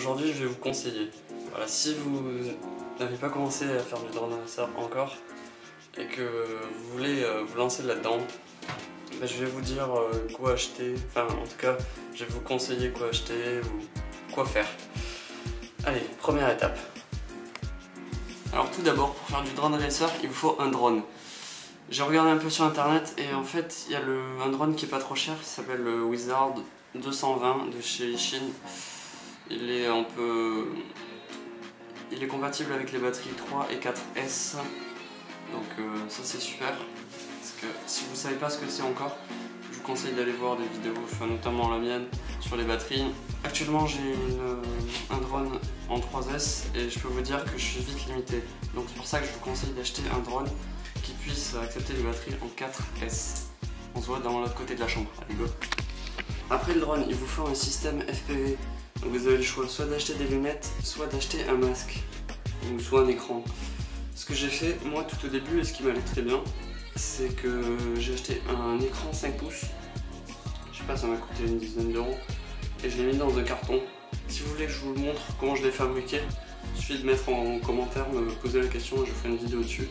aujourd'hui je vais vous conseiller. Voilà, si vous n'avez pas commencé à faire du drone racer encore et que vous voulez vous lancer là-dedans, ben, je vais vous dire quoi acheter, enfin en tout cas je vais vous conseiller quoi acheter ou quoi faire. Allez, première étape. Alors tout d'abord, pour faire du drone racer, il vous faut un drone. J'ai regardé un peu sur internet et en fait il y a un drone qui est pas trop cher, il s'appelle le Wizard 220 de chez Shin. Il est compatible avec les batteries 3 et 4S, donc ça c'est super. Parce que si vous savez pas ce que c'est encore, je vous conseille d'aller voir des vidéos, enfin, notamment la mienne, sur les batteries. Actuellement j'ai un drone en 3S et je peux vous dire que je suis vite limité. Donc c'est pour ça que je vous conseille d'acheter un drone qui puisse accepter les batteries en 4S. On se voit dans l'autre côté de la chambre, allez go. Après le drone, il vous faut un système FPV. Donc vous avez le choix soit d'acheter des lunettes, soit d'acheter un masque, ou soit un écran. Ce que j'ai fait, moi tout au début, et ce qui m'allait très bien, c'est que j'ai acheté un écran 5 pouces. Je sais pas, ça m'a coûté une dizaine d'euros. Et je l'ai mis dans un carton. Si vous voulez que je vous montre comment je l'ai fabriqué, il suffit de mettre en commentaire, me poser la question et je ferai une vidéo dessus.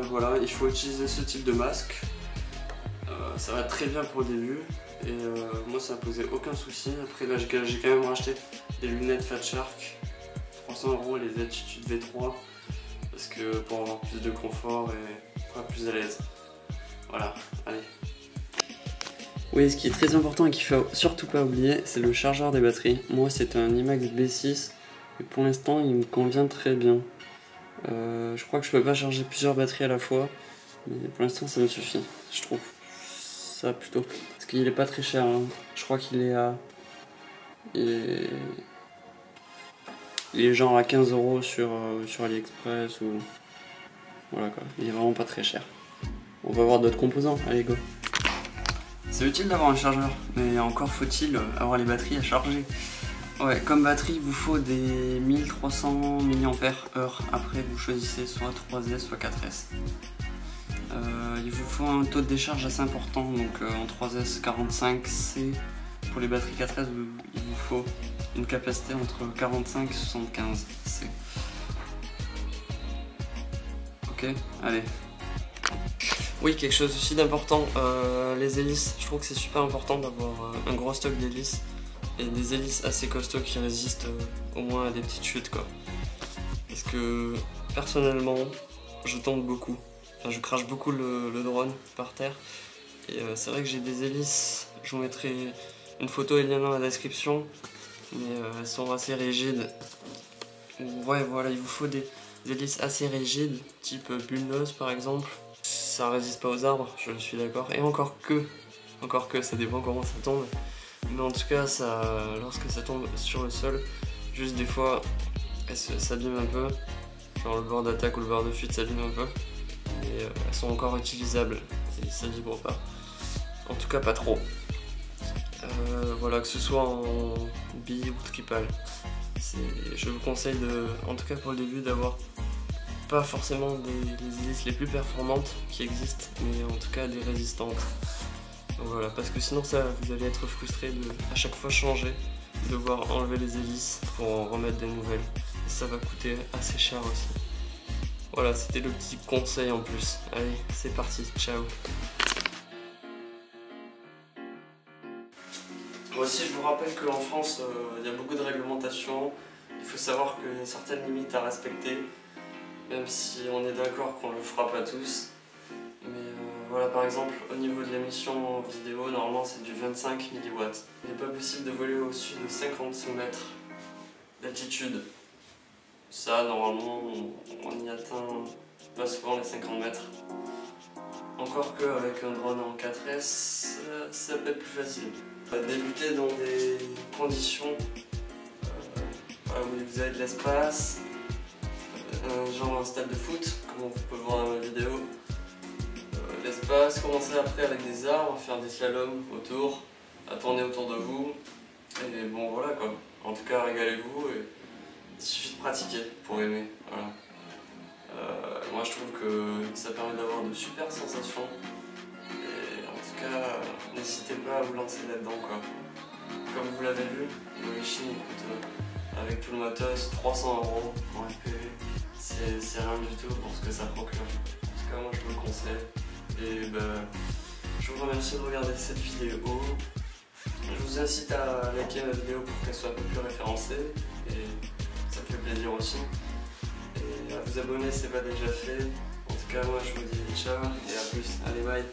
Voilà, il faut utiliser ce type de masque. Ça va très bien pour le début. Et moi ça m'a posé aucun souci. Après là j'ai quand même racheté des lunettes Fat Shark 300 € les Attitude V3 parce que pour avoir plus de confort et pour être plus à l'aise. Voilà, allez. Oui, ce qui est très important et qu'il faut surtout pas oublier, c'est le chargeur des batteries. Moi c'est un IMAX B6 et pour l'instant il me convient très bien. Je crois que je peux pas charger plusieurs batteries à la fois, mais pour l'instant ça me suffit, je trouve. Ça plutôt, parce qu'il est pas très cher, hein. Je crois qu'il est à... Il est genre à 15 € sur AliExpress ou... Voilà quoi, il est vraiment pas très cher. On va voir d'autres composants, allez go. C'est utile d'avoir un chargeur, mais encore faut-il avoir les batteries à charger. Ouais, comme batterie, il vous faut des 1300 mAh. Après, vous choisissez soit 3S, soit 4S. Il vous faut un taux de décharge assez important, donc en 3S 45C. Pour les batteries 4S, il vous faut une capacité entre 45 et 75 C. Ok, allez. Oui, quelque chose aussi d'important, les hélices. Je trouve que c'est super important d'avoir un gros stock d'hélices et des hélices assez costauds qui résistent au moins à des petites chutes quoi. Parce que personnellement, je tombe beaucoup. Enfin, je crache beaucoup le drone par terre et c'est vrai que j'ai des hélices, je vous mettrai une photo et le lien dans la description, mais elles sont assez rigides. Ouais voilà, il vous faut des hélices assez rigides, type Bullnose par exemple. Ça résiste pas aux arbres, je suis d'accord, et encore que ça dépend comment ça tombe, mais en tout cas lorsque ça tombe sur le sol, juste des fois elles s'abîment un peu, genre le bord d'attaque ou le bord de fuite s'abîme un peu. Et elles sont encore utilisables et ça vibre pas, en tout cas pas trop. Voilà, que ce soit en bi ou tripale, je vous conseille en tout cas pour le début d'avoir pas forcément les hélices les plus performantes qui existent, mais en tout cas des résistantes. Donc voilà, parce que sinon vous allez être frustré de à chaque fois changer, devoir enlever les hélices pour en remettre des nouvelles, et ça va coûter assez cher aussi. Voilà, c'était le petit conseil en plus. Allez, c'est parti, ciao. Moi aussi, je vous rappelle qu'en France, il y a beaucoup de réglementations. Il faut savoir qu'il y a certaines limites à respecter, même si on est d'accord qu'on ne le fera pas tous. Mais voilà, par exemple, au niveau de l'émission vidéo, normalement c'est du 25 mW. Il n'est pas possible de voler au-dessus de 50 mètres d'altitude. Ça, normalement, on y atteint pas souvent les 50 mètres. Encore qu'avec un drone en 4S, ça peut être plus facile. Débuter dans des conditions où vous avez de l'espace, genre un stade de foot, comme vous pouvez voir dans la vidéo. L'espace, commencer après avec des arbres, faire des slaloms autour, à tourner autour de vous. Et bon, voilà quoi. En tout cas, régalez-vous. Il suffit de pratiquer pour aimer, voilà. Moi je trouve que ça permet d'avoir de super sensations et en tout cas n'hésitez pas à vous lancer là-dedans quoi. Comme vous l'avez vu, le Shin coûte avec tout le matos, 300 € en FPV. C'est rien du tout pour ce que ça procure. En tout cas, moi je vous le conseille. Et ben, je vous remercie de regarder cette vidéo. Je vous incite à liker la vidéo pour qu'elle soit un peu plus référencée. Et ça me fait plaisir aussi. Et à vous abonner si ce n'est pas déjà fait. En tout cas, moi je vous dis ciao et à plus. Allez, bye.